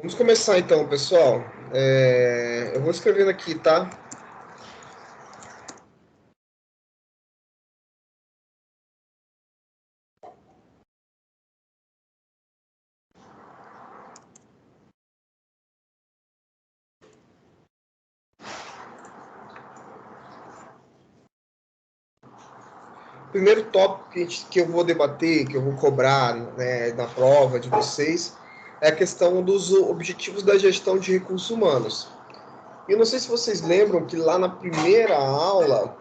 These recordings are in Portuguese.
Vamos começar então, pessoal. Eu vou escrevendo aqui, tá? Primeiro tópico que eu vou debater, que eu vou cobrar, né, na prova de vocês, é a questão dos objetivos da gestão de recursos humanos. E eu não sei se vocês lembram que lá na primeira aula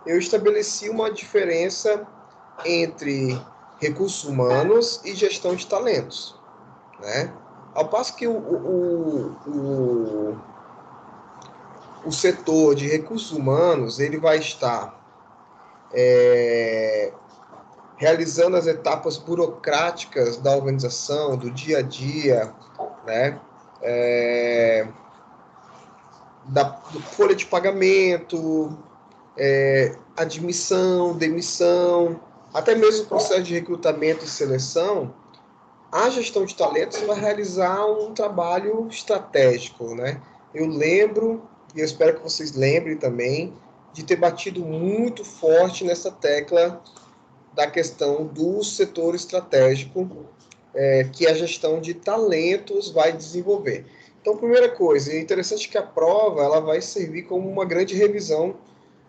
eu estabeleci uma diferença entre recursos humanos e gestão de talentos, né? Ao passo que o setor de recursos humanos ele vai estar realizando as etapas burocráticas da organização, do dia a dia, né? Do folha de pagamento, admissão, demissão, até mesmo o processo de recrutamento e seleção. A gestão de talentos vai realizar um trabalho estratégico, né? Eu lembro, e eu espero que vocês lembrem também, de ter batido muito forte nessa tecla da questão do setor estratégico que a gestão de talentos vai desenvolver. Então, primeira coisa, é interessante que a prova ela vai servir como uma grande revisão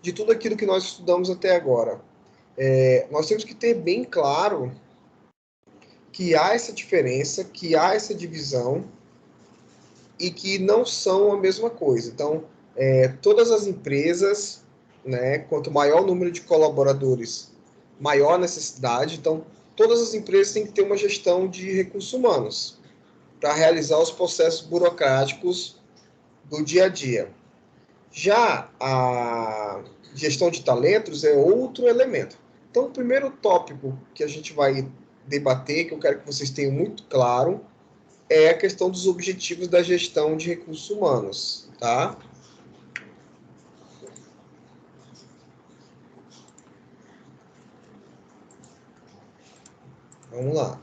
de tudo aquilo que nós estudamos até agora. Nós temos que ter bem claro que há essa diferença, que há essa divisão e que não são a mesma coisa. Então, todas as empresas, né, quanto maior o número de colaboradores, maior a necessidade. Então, todas as empresas têm que ter uma gestão de recursos humanos para realizar os processos burocráticos do dia a dia. Já a gestão de talentos é outro elemento. Então, o primeiro tópico que a gente vai debater, que eu quero que vocês tenham muito claro, é a questão dos objetivos da gestão de recursos humanos, tá? Vamos lá.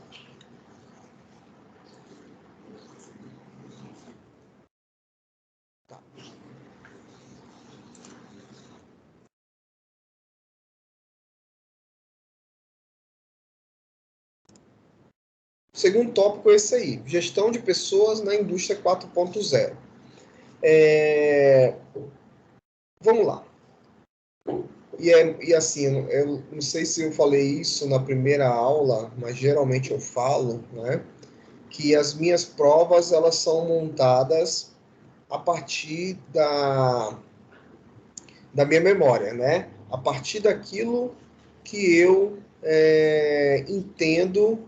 O segundo tópico é esse aí, gestão de pessoas na indústria 4.0. Vamos lá. E assim, eu não sei se eu falei isso na primeira aula, mas geralmente eu falo, né? Que as minhas provas elas são montadas a partir da minha memória, né? A partir daquilo que eu entendo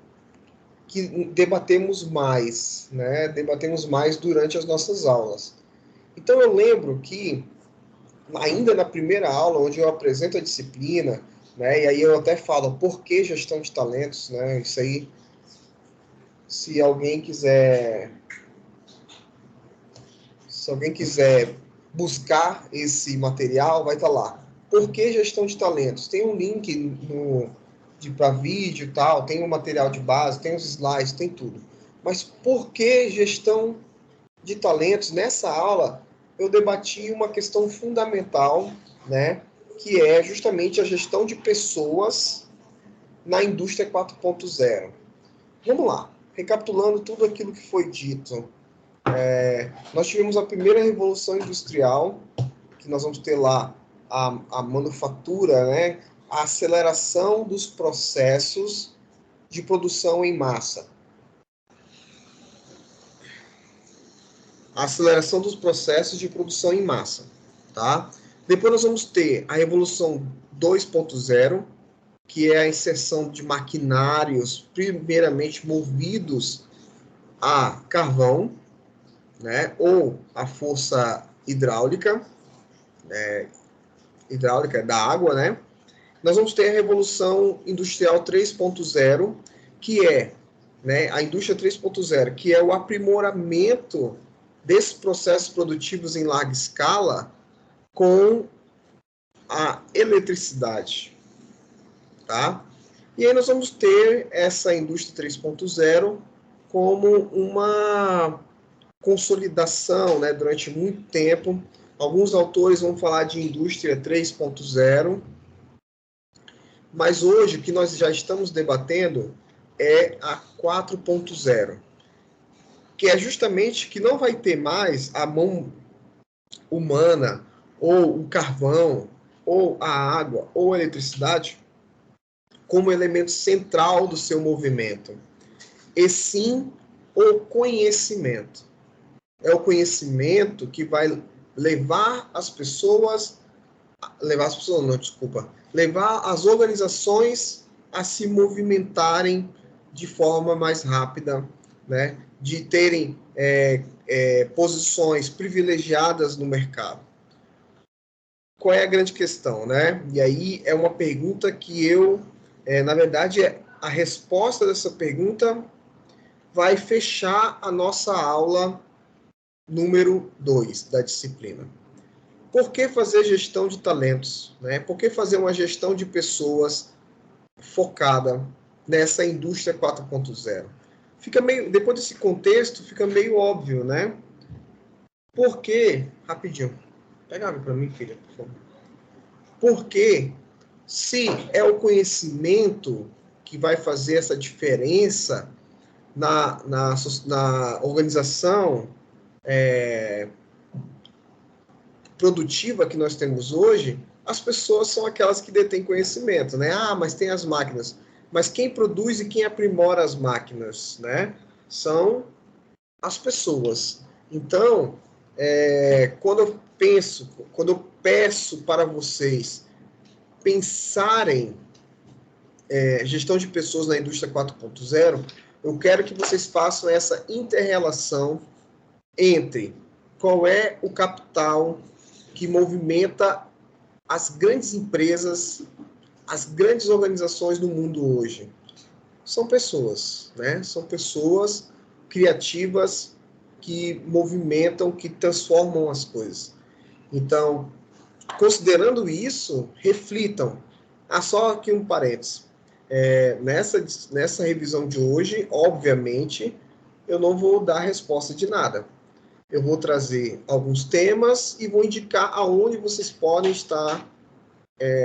que debatemos mais, né? Debatemos mais durante as nossas aulas. Então eu lembro que ainda na primeira aula, onde eu apresento a disciplina, né? E aí eu até falo por que gestão de talentos, né? Isso aí, se alguém quiser buscar esse material, vai estar lá. Por que gestão de talentos? Tem um link para vídeo e tal, tem um material de base, tem os slides, tem tudo. Mas por que gestão de talentos? Nessa aula, eu debati uma questão fundamental, né? Que é justamente a gestão de pessoas na indústria 4.0. Vamos lá, recapitulando tudo aquilo que foi dito. Nós tivemos a primeira revolução industrial, que nós vamos ter lá a manufatura, né? A aceleração dos processos de produção em massa. A aceleração dos processos de produção em massa, tá? Depois nós vamos ter a revolução 2.0, que é a inserção de maquinários primeiramente movidos a carvão, né, ou a força hidráulica da água, né? Nós vamos ter a Revolução Industrial 3.0, que é, né, a indústria 3.0, que é o aprimoramento desses processos produtivos em larga escala com a eletricidade, tá? E aí nós vamos ter essa indústria 3.0 como consolidação, né, durante muito tempo. Alguns autores vão falar de indústria 3.0, mas hoje o que nós já estamos debatendo é a 4.0, que é justamente que não vai ter mais a mão humana, ou o carvão, ou a água, ou a eletricidade como elemento central do seu movimento, e sim o conhecimento. É o conhecimento que vai levar as pessoas, levar as organizações a se movimentarem de forma mais rápida, né? De terem posições privilegiadas no mercado. Qual é a grande questão, né? E aí é uma pergunta que na verdade, a resposta dessa pergunta vai fechar a nossa aula número 2 da disciplina. Por que fazer gestão de talentos? Né? Por que fazer uma gestão de pessoas focada nessa indústria 4.0? Depois desse contexto, fica meio óbvio, né? Porque, rapidinho, pega água para mim, filha, por favor. Porque se é o conhecimento que vai fazer essa diferença na organização produtiva que nós temos hoje, as pessoas são aquelas que detêm conhecimento, né? Ah, mas tem as máquinas. Mas quem produz e quem aprimora as máquinas, né? São as pessoas. Então, quando eu peço para vocês pensarem gestão de pessoas na indústria 4.0, eu quero que vocês façam essa inter-relação entre qual é o capital que movimenta as grandes empresas, as grandes organizações do mundo hoje. São pessoas, né? São pessoas criativas que movimentam, que transformam as coisas. Então, considerando isso, reflitam. Só aqui um parênteses. Nessa revisão de hoje, obviamente, eu não vou dar resposta de nada. Eu vou trazer alguns temas e vou indicar aonde vocês podem estar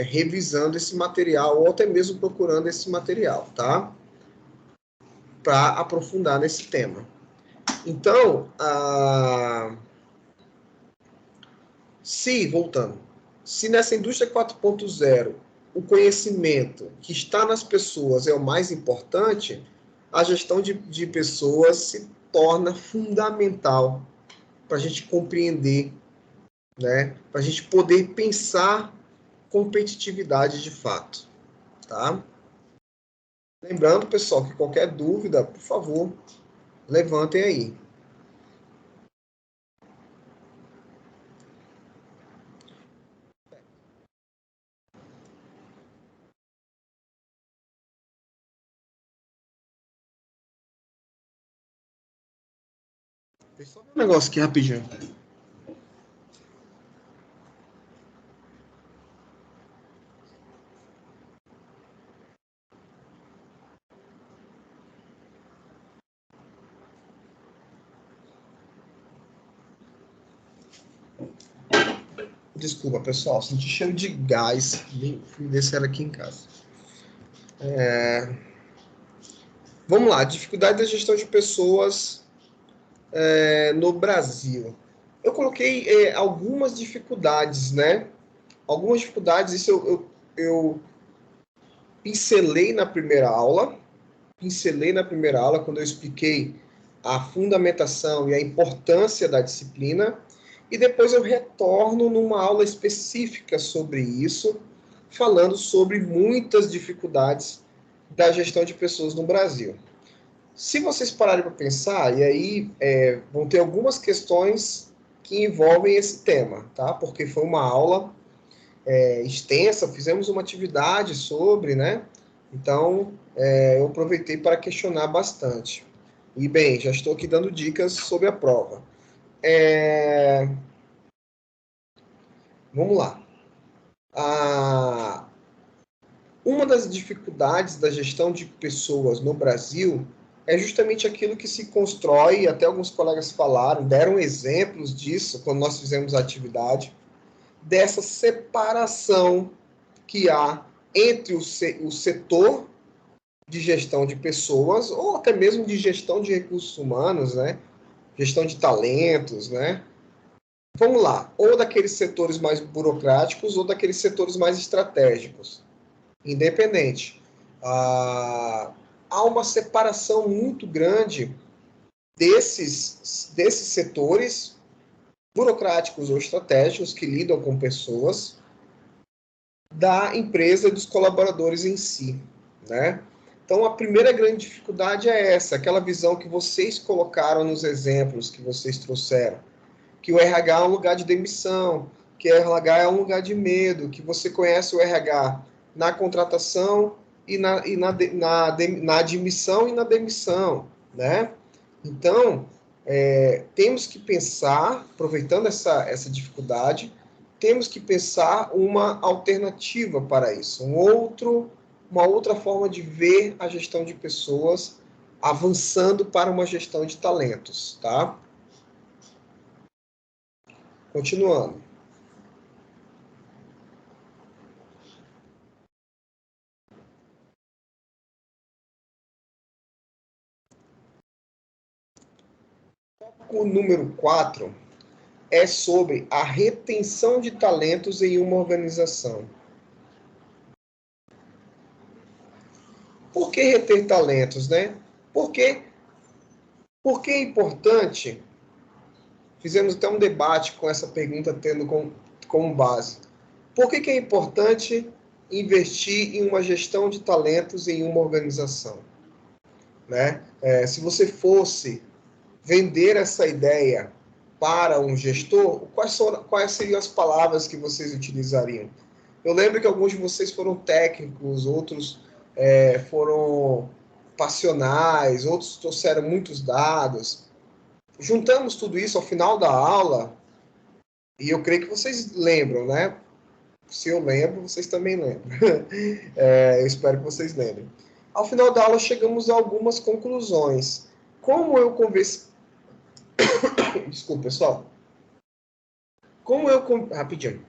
revisando esse material ou até mesmo procurando esse material, tá? Para aprofundar nesse tema. Então, se nessa indústria 4.0 o conhecimento que está nas pessoas é o mais importante, a gestão de pessoas se torna fundamental para a gente compreender, né? Para a gente poder pensar competitividade de fato, tá? Lembrando, pessoal, que qualquer dúvida, por favor, levantem aí. Deixa eu só ver um negócio aqui rapidinho. Desculpa, pessoal, senti cheiro de gás. Fui descer aqui em casa. Vamos lá, dificuldade da gestão de pessoas no Brasil. Eu coloquei algumas dificuldades, né? Algumas dificuldades, isso eu pincelei na primeira aula, quando eu expliquei a fundamentação e a importância da disciplina, e depois eu retorno numa aula específica sobre isso, falando sobre muitas dificuldades da gestão de pessoas no Brasil. Se vocês pararem para pensar, e aí vão ter algumas questões que envolvem esse tema, tá? Porque foi uma aula extensa, fizemos uma atividade sobre, né? Então, eu aproveitei para questionar bastante. E, bem, já estou aqui dando dicas sobre a prova. Vamos lá. Uma das dificuldades da gestão de pessoas no Brasil é justamente aquilo que se constrói, até alguns colegas falaram, deram exemplos disso quando nós fizemos a atividade, dessa separação que há entre o setor de gestão de pessoas, ou até mesmo de gestão de recursos humanos, né? Gestão de talentos, né? Vamos lá, ou daqueles setores mais burocráticos, ou daqueles setores mais estratégicos. Independente. Há uma separação muito grande desses setores burocráticos ou estratégicos que lidam com pessoas da empresa e dos colaboradores em si, né? Então, a primeira grande dificuldade é essa, aquela visão que vocês colocaram nos exemplos que vocês trouxeram, que o RH é um lugar de demissão, que o RH é um lugar de medo, que você conhece o RH na contratação e na admissão e na demissão, né? Então, temos que pensar, aproveitando essa dificuldade, temos que pensar uma alternativa para isso, uma outra forma de ver a gestão de pessoas avançando para uma gestão de talentos, tá? Continuando. O número 4 é sobre a retenção de talentos em uma organização. Por que reter talentos, né? Porque é importante. Fizemos até um debate com essa pergunta tendo como base. Por que é importante investir em uma gestão de talentos em uma organização? Né? Se você fosse vender essa ideia para um gestor, quais seriam as palavras que vocês utilizariam? Eu lembro que alguns de vocês foram técnicos, outros foram passionais, outros trouxeram muitos dados. Juntamos tudo isso ao final da aula, e eu creio que vocês lembram, né? Se eu lembro, vocês também lembram. Eu espero que vocês lembrem. Ao final da aula, chegamos a algumas conclusões. Como eu conversei... Desculpa, pessoal. Rapidinho.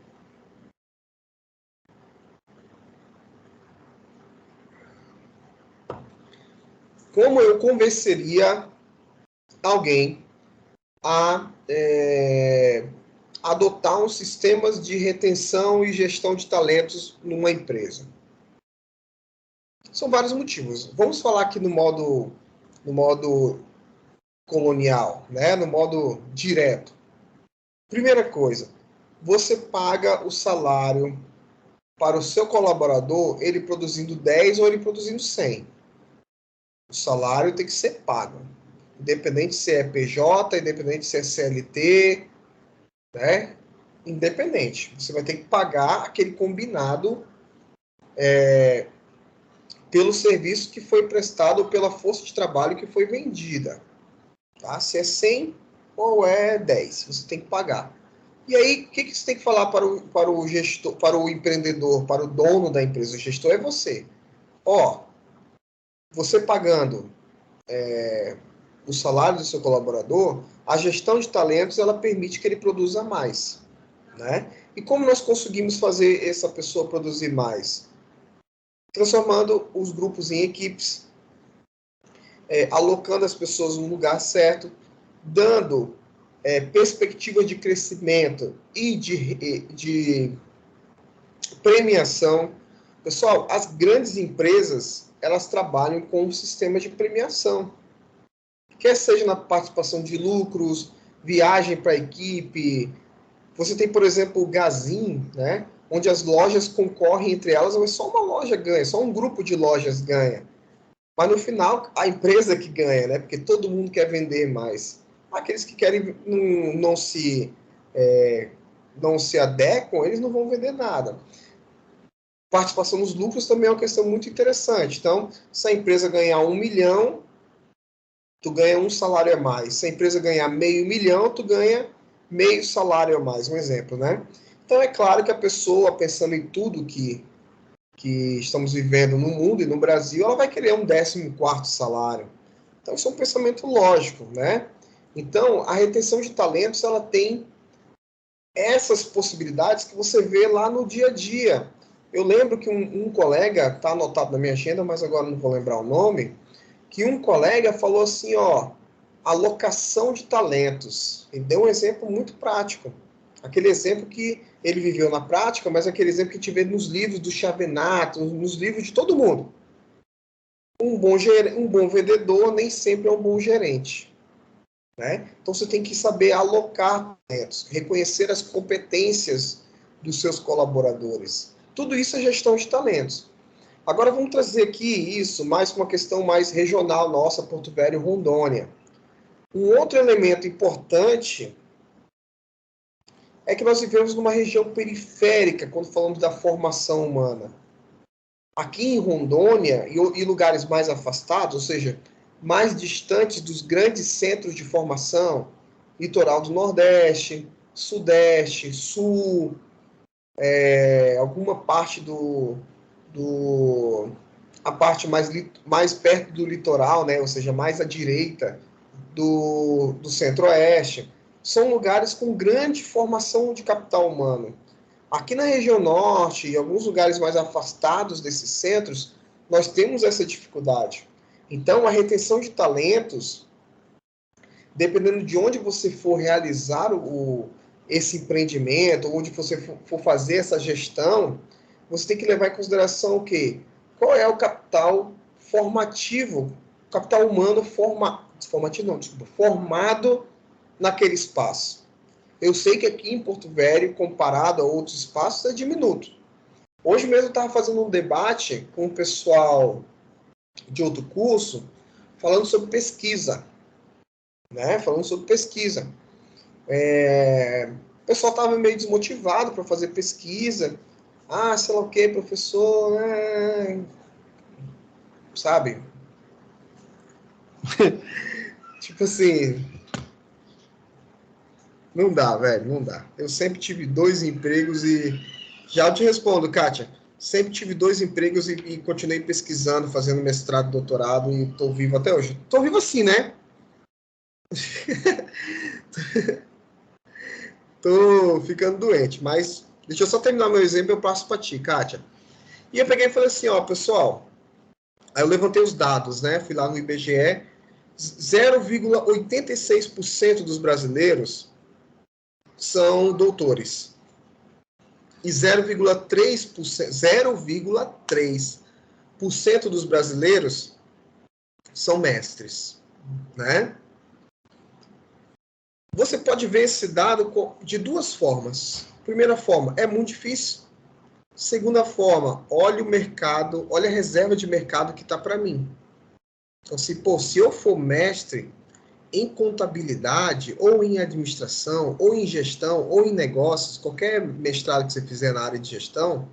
Como eu convenceria alguém a adotar uns sistemas de retenção e gestão de talentos numa empresa? São vários motivos. Vamos falar aqui no modo colonial, né? No modo direto. Primeira coisa, você paga o salário para o seu colaborador, ele produzindo 10 ou ele produzindo 100. O salário tem que ser pago. Independente se é PJ, independente se é CLT, né? Independente. Você vai ter que pagar aquele combinado pelo serviço que foi prestado ou pela força de trabalho que foi vendida. Tá? Se é 100 ou é 10, você tem que pagar. E aí, o que você tem que falar para o gestor, para o empreendedor, para o dono da empresa? O gestor é você. Você pagando o salário do seu colaborador, a gestão de talentos ela permite que ele produza mais, né? E como nós conseguimos fazer essa pessoa produzir mais? Transformando os grupos em equipes, alocando as pessoas no lugar certo, dando perspectiva de crescimento e de premiação. Pessoal, as grandes empresas, elas trabalham com um sistema de premiação. Quer seja na participação de lucros, viagem para a equipe. Você tem, por exemplo, o Gazin, né? Onde as lojas concorrem entre elas, mas só uma loja ganha, só um grupo de lojas ganha. Mas no final, a empresa que ganha, né? Porque todo mundo quer vender mais. Aqueles que querem não se adequam, eles não vão vender nada. Participação nos lucros também é uma questão muito interessante. Então, se a empresa ganhar 1 milhão, tu ganha um salário a mais. Se a empresa ganhar meio milhão, tu ganha meio salário a mais. Um exemplo, né? Então, é claro que a pessoa, pensando em tudo que estamos vivendo no mundo e no Brasil, ela vai querer um 14º salário. Então, isso é um pensamento lógico, né? Então, a retenção de talentos, ela tem essas possibilidades que você vê lá no dia a dia. Eu lembro que um colega, está anotado na minha agenda, mas agora não vou lembrar o nome, que um colega falou assim, ó, alocação de talentos. Ele deu um exemplo muito prático. Aquele exemplo que ele viveu na prática, mas aquele exemplo que a gente vê nos livros do Chavenato, nos livros de todo mundo. Um bom vendedor nem sempre é um bom gerente. Né? Então você tem que saber alocar talentos, reconhecer as competências dos seus colaboradores. Tudo isso é gestão de talentos. Agora vamos trazer aqui isso mais com uma questão mais regional nossa, Porto Velho e Rondônia. Um outro elemento importante é que nós vivemos numa região periférica quando falamos da formação humana. Aqui em Rondônia e lugares mais afastados, ou seja, mais distantes dos grandes centros de formação, litoral do Nordeste, Sudeste, Sul, alguma parte a parte mais perto do litoral, né, ou seja, mais à direita do Centro-Oeste, são lugares com grande formação de capital humano. Aqui na região norte e alguns lugares mais afastados desses centros, nós temos essa dificuldade. Então, a retenção de talentos, dependendo de onde você for realizar esse empreendimento, onde você for fazer essa gestão, você tem que levar em consideração o quê? Qual é o capital formativo, capital humano formado naquele espaço. Eu sei que aqui em Porto Velho, comparado a outros espaços, é diminuto. Hoje mesmo eu estava fazendo um debate com o pessoal de outro curso, falando sobre pesquisa. Né? Falando sobre pesquisa. O pessoal estava meio desmotivado para fazer pesquisa. Ah, sei lá o que, professor. Sabe? Tipo assim, não dá, velho, não dá. Eu sempre tive 2 empregos e... Já te respondo, Kátia. Sempre tive 2 empregos e continuei pesquisando, fazendo mestrado, doutorado e estou vivo até hoje. Estou vivo assim, né? Tô ficando doente, mas deixa eu só terminar meu exemplo e eu passo para ti, Kátia. E eu peguei e falei assim, ó, pessoal, aí eu levantei os dados, né? Fui lá no IBGE, 0,86% dos brasileiros são doutores. E 0,3% dos brasileiros são mestres, né? Você pode ver esse dado de 2 formas. Primeira forma, é muito difícil. Segunda forma, olha o mercado, olha a reserva de mercado que está para mim. Então, se eu for mestre em contabilidade, ou em administração, ou em gestão, ou em negócios, qualquer mestrado que você fizer na área de gestão,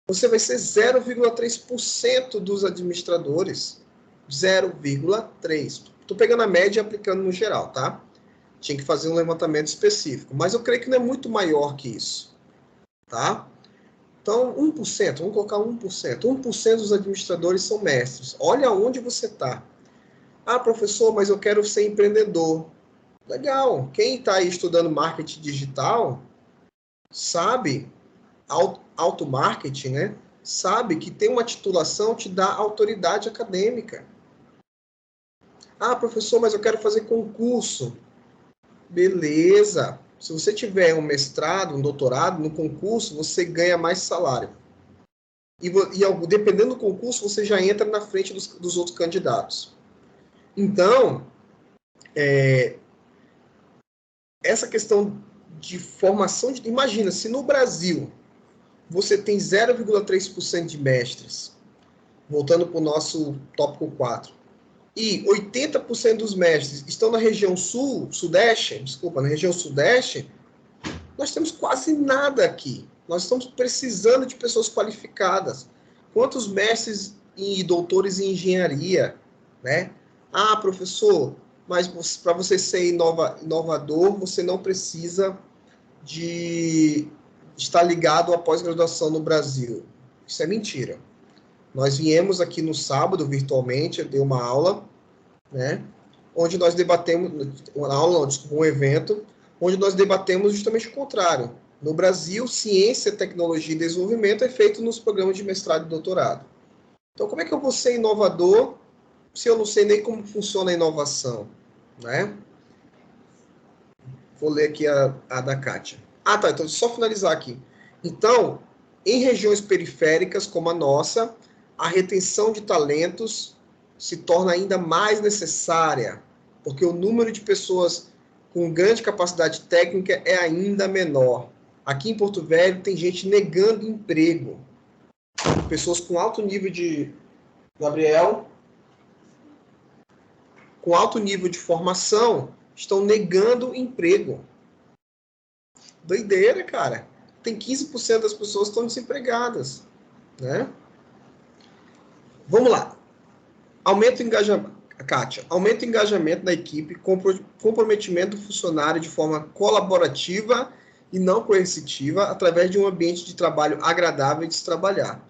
você vai ser 0,3% dos administradores. 0,3%. Estou pegando a média e aplicando no geral, tá? Tinha que fazer um levantamento específico, mas eu creio que não é muito maior que isso, tá? Então, 1%, vamos colocar 1%. 1% dos administradores são mestres. Olha onde você está. Ah, professor, mas eu quero ser empreendedor. Legal. Quem está aí estudando marketing digital sabe, auto-marketing, né? Sabe que ter uma titulação te dá autoridade acadêmica. Ah, professor, mas eu quero fazer concurso. Beleza. Se você tiver um mestrado, um doutorado, no concurso, você ganha mais salário. E dependendo do concurso, você já entra na frente dos outros candidatos. Então, essa questão de formação... Imagina, se no Brasil você tem 0,3% de mestres, voltando para o nosso tópico 4, e 80% dos mestres estão na região na região sudeste, nós temos quase nada aqui. Nós estamos precisando de pessoas qualificadas. Quantos mestres e doutores em engenharia, né? Ah, professor, mas para você ser inovador, você não precisa de estar ligado à pós-graduação no Brasil. Isso é mentira. Nós viemos aqui no sábado, virtualmente, eu dei uma aula, né? Onde nós debatemos, uma aula, não, desculpa, um evento, onde nós debatemos justamente o contrário. No Brasil, ciência, tecnologia e desenvolvimento é feito nos programas de mestrado e doutorado. Então, como é que eu vou ser inovador se eu não sei nem como funciona a inovação, né? Vou ler aqui a da Kátia. Ah, tá, então só finalizar aqui. Então, em regiões periféricas como a nossa, a retenção de talentos se torna ainda mais necessária, porque o número de pessoas com grande capacidade técnica é ainda menor. Aqui em Porto Velho tem gente negando emprego. Pessoas com alto nível de... Gabriel, com alto nível de formação estão negando emprego. Doideira, cara. Tem 15% das pessoas que estão desempregadas, né? Vamos lá. Aumenta o engajamento. Kátia, aumenta o engajamento da equipe, comprometimento do funcionário de forma colaborativa e não coercitiva, através de um ambiente de trabalho agradável de se trabalhar.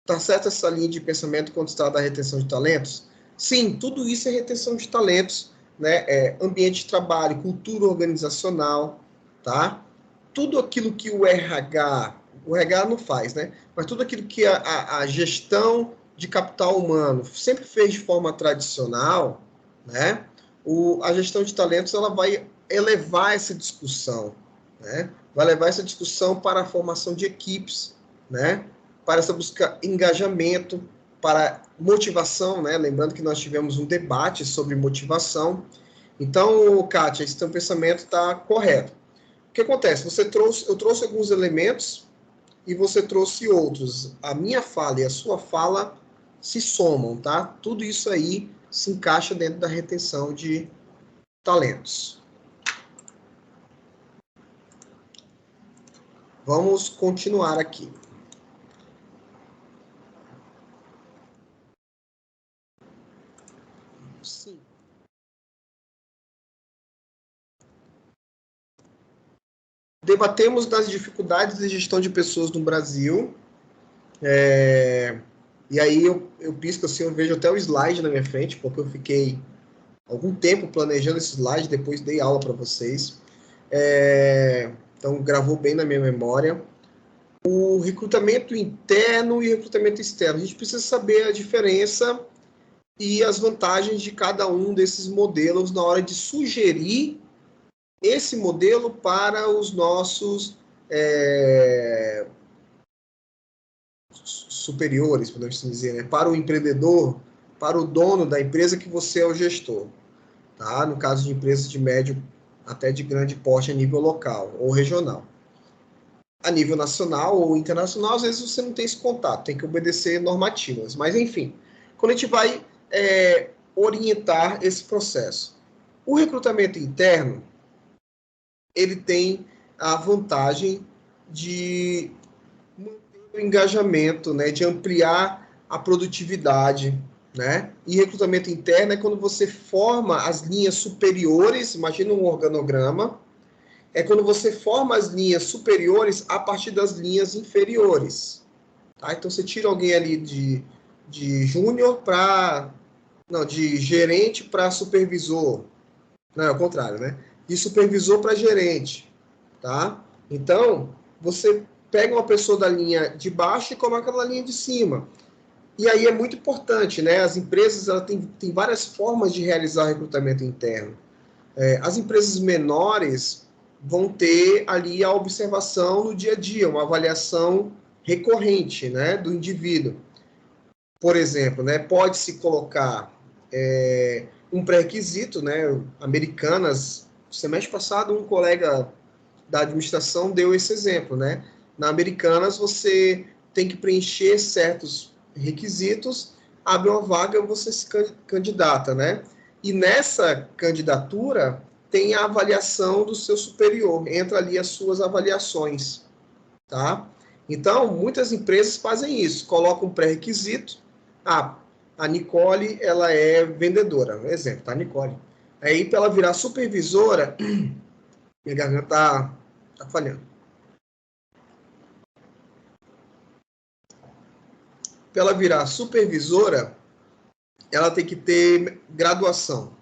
Tá certo essa linha de pensamento quando se trata da retenção de talentos? Sim, tudo isso é retenção de talentos, né? Ambiente de trabalho, cultura organizacional, tá? Tudo aquilo que o RH não faz, né? Mas tudo aquilo que a gestão de capital humano sempre fez de forma tradicional, né? A gestão de talentos ela vai elevar essa discussão, né? Vai levar essa discussão para a formação de equipes, né? Para essa busca engajamento, para motivação, né? Lembrando que nós tivemos um debate sobre motivação. Então, Kátia, esse teu pensamento está correto. O que acontece? Eu trouxe alguns elementos e você trouxe outros. A minha fala e a sua fala se somam, tá? Tudo isso aí se encaixa dentro da retenção de talentos. Vamos continuar aqui. Sim. Debatemos das dificuldades de gestão de pessoas no Brasil. E aí eu pisco assim, eu vejo até o slide na minha frente, porque eu fiquei algum tempo planejando esse slide, depois dei aula para vocês. Então, gravou bem na minha memória. O recrutamento interno e recrutamento externo. A gente precisa saber a diferença e as vantagens de cada um desses modelos na hora de sugerir esse modelo para os nossos superiores, podemos assim dizer, né? Para o empreendedor, para o dono da empresa que você é o gestor. Tá? No caso de empresas de médio até de grande porte a nível local ou regional. A nível nacional ou internacional, às vezes você não tem esse contato, tem que obedecer normativas. Mas, enfim, quando a gente vai orientar esse processo. O recrutamento interno, ele tem a vantagem de manter o engajamento, né, de ampliar a produtividade, né? E recrutamento interno é quando você forma as linhas superiores, imagina um organograma, é quando você forma as linhas superiores a partir das linhas inferiores. Tá? Então você tira alguém ali de júnior para... Não, de gerente para supervisor. Não, é o contrário, né? De supervisor para gerente. Tá? Então, você pega uma pessoa da linha de baixo e coloca na linha de cima. E aí é muito importante, né? As empresas ela tem várias formas de realizar recrutamento interno. As empresas menores vão ter ali a observação no dia a dia, uma avaliação recorrente, né, do indivíduo. Por exemplo, né, pode-se colocar um pré-requisito, né, Americanas, semestre passado um colega da administração deu esse exemplo, né, na Americanas você tem que preencher certos requisitos, abre uma vaga, você se candidata, né, e nessa candidatura tem a avaliação do seu superior, entra ali as suas avaliações, tá? Então, muitas empresas fazem isso, colocam um pré-requisito, a Nicole, ela é vendedora, exemplo, tá, Nicole? Aí, para ela virar supervisora, minha garganta tá falhando. Para ela virar supervisora, ela tem que ter graduação.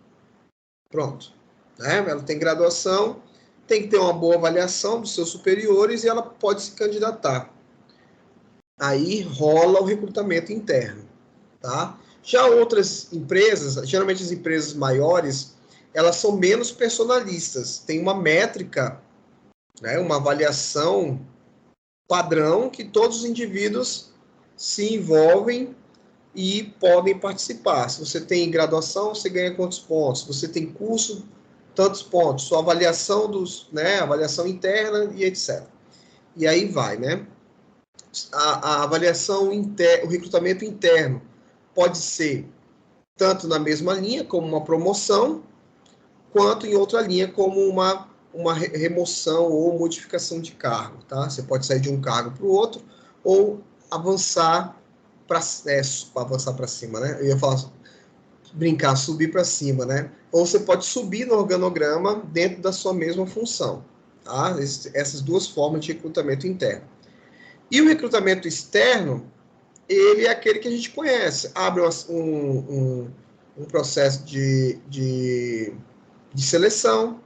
Pronto. Né? Ela tem graduação, tem que ter uma boa avaliação dos seus superiores e ela pode se candidatar. Aí rola o recrutamento interno. Tá? Já outras empresas, geralmente as empresas maiores, elas são menos personalistas. Tem uma métrica, né, uma avaliação padrão que todos os indivíduos se envolvem e podem participar. Se você tem graduação, você ganha quantos pontos? Se você tem curso, tantos pontos. Sua avaliação né, avaliação interna e etc. E aí vai, né? A avaliação o recrutamento interno pode ser tanto na mesma linha como uma promoção, quanto em outra linha como uma remoção ou modificação de cargo, tá? Você pode sair de um cargo para o outro ou avançar avançar para cima, né? Eu ia falar, brincar, subir para cima, né? Ou você pode subir no organograma dentro da sua mesma função, tá? Essas duas formas de recrutamento interno. E o recrutamento externo, ele é aquele que a gente conhece. Abre um processo de seleção,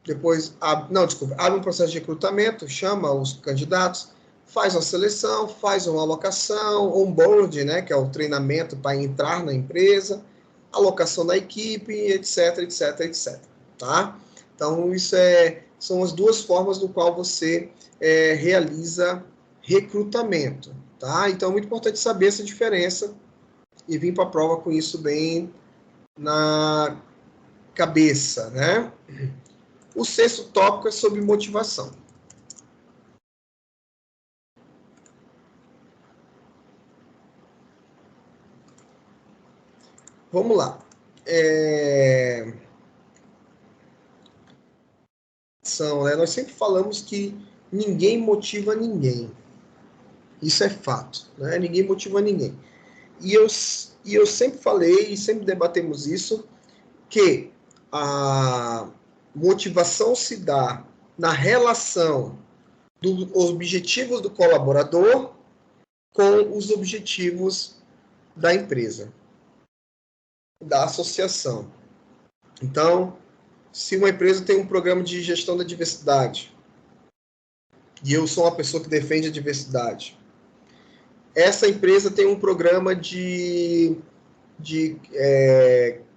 depois, abre um processo de recrutamento, chama os candidatos, faz uma seleção, faz uma alocação, onboard, né, que é o treinamento para entrar na empresa, alocação da equipe, etc, etc, etc. Tá? Então, são as duas formas no qual você realiza recrutamento. Tá? Então, é muito importante saber essa diferença e vir para a prova com isso bem na cabeça, né? O sexto tópico é sobre motivação. Vamos lá. Né? Nós sempre falamos que ninguém motiva ninguém. Isso é fato. Né? Ninguém motiva ninguém. E eu sempre falei, e sempre debatemos isso, que a motivação se dá na relação dos objetivos do colaborador com os objetivos da empresa, da associação. Então, se uma empresa tem um programa de gestão da diversidade, e eu sou uma pessoa que defende a diversidade, essa empresa tem um programa de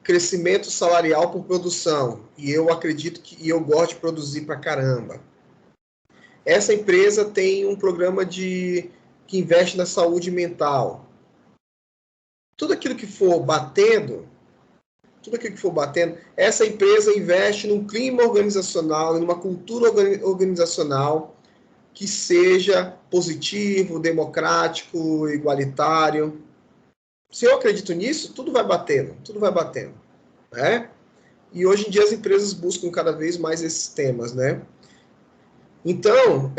crescimento salarial por produção, e eu acredito e eu gosto de produzir pra caramba. Essa empresa tem um programa que investe na saúde mental. Tudo aquilo que for batendo, essa empresa investe num clima organizacional, numa cultura organizacional que seja positivo, democrático, igualitário. Se eu acredito nisso, tudo vai batendo, né? E hoje em dia as empresas buscam cada vez mais esses temas, né? Então,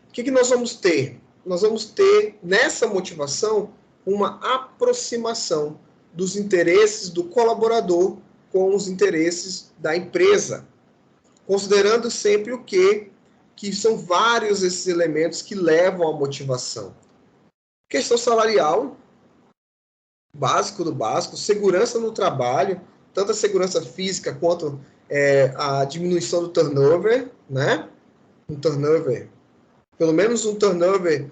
o que nós vamos ter? Nós vamos ter nessa motivação uma aproximação dos interesses do colaborador com os interesses da empresa, considerando sempre o quê? Que são vários esses elementos que levam à motivação. Questão salarial, básico do básico, segurança no trabalho, tanto a segurança física quanto a diminuição do turnover, né? Um turnover, pelo menos um turnover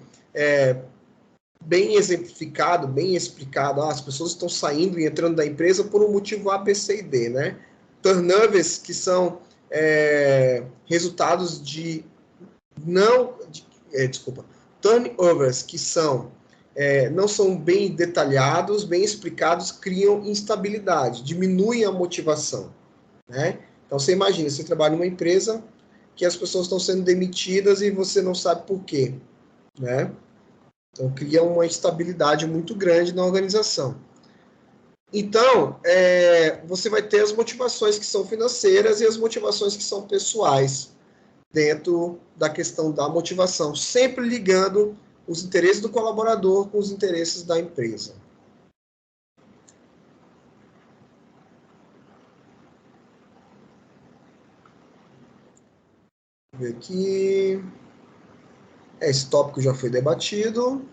bem exemplificado, bem explicado. As pessoas estão saindo e entrando da empresa por um motivo A, B, C e D, né? Turnovers que são resultados de turnovers que não são bem detalhados, bem explicados, criam instabilidade, diminuem a motivação, né? Então, você imagina, você trabalha em uma empresa que as pessoas estão sendo demitidas e você não sabe por quê, né? Então, cria uma instabilidade muito grande na organização. Então, você vai ter as motivações que são financeiras e as motivações que são pessoais dentro da questão da motivação, sempre ligando os interesses do colaborador com os interesses da empresa. Vou ver aqui. Esse tópico já foi debatido.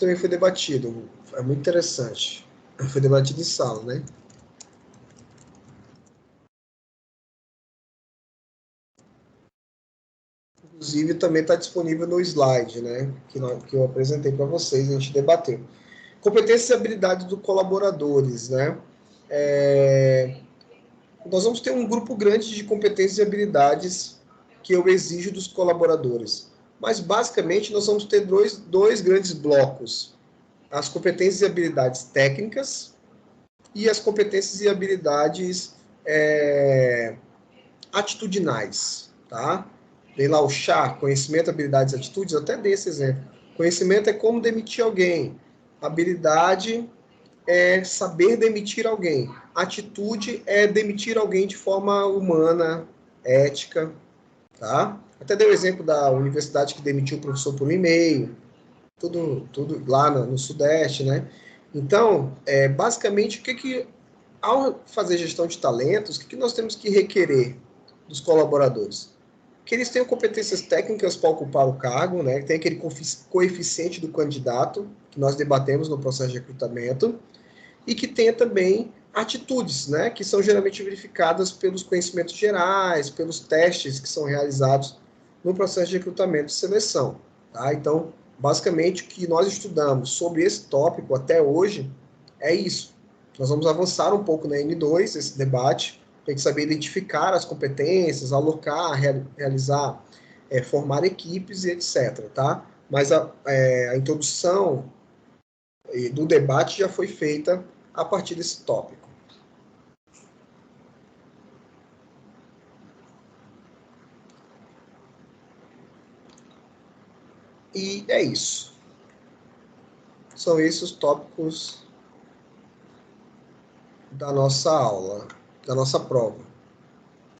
também foi debatido. É muito interessante. Foi debatido em sala, né? Inclusive, também está disponível no slide, né? Que eu apresentei para vocês, a gente debateu. Competências e habilidades dos colaboradores, né? Nós vamos ter um grupo grande de competências e habilidades que eu exijo dos colaboradores. Mas, basicamente, nós vamos ter dois grandes blocos. As competências e habilidades técnicas e as competências e habilidades atitudinais, tá? Tem lá o chá, conhecimento, habilidades, atitudes, eu até dei esse exemplo. Conhecimento é como demitir alguém. Habilidade é saber demitir alguém. Atitude é demitir alguém de forma humana, ética, tá? Até dei o exemplo da universidade que demitiu o professor por um e-mail, tudo lá no Sudeste, né? Então, basicamente, ao fazer gestão de talentos, o que nós temos que requerer dos colaboradores? Que eles tenham competências técnicas para ocupar o cargo, né? Tem aquele coeficiente do candidato que nós debatemos no processo de recrutamento, e que tenha também atitudes, né, que são geralmente verificadas pelos conhecimentos gerais, pelos testes que são realizados no processo de recrutamento e seleção. Tá? Então, basicamente, o que nós estudamos sobre esse tópico até hoje é isso. Nós vamos avançar um pouco na N2, esse debate, tem que saber identificar as competências, alocar, realizar, formar equipes e etc. Tá? Mas a introdução do debate já foi feita a partir desse tópico. E é isso. São esses os tópicos da nossa aula, da nossa prova.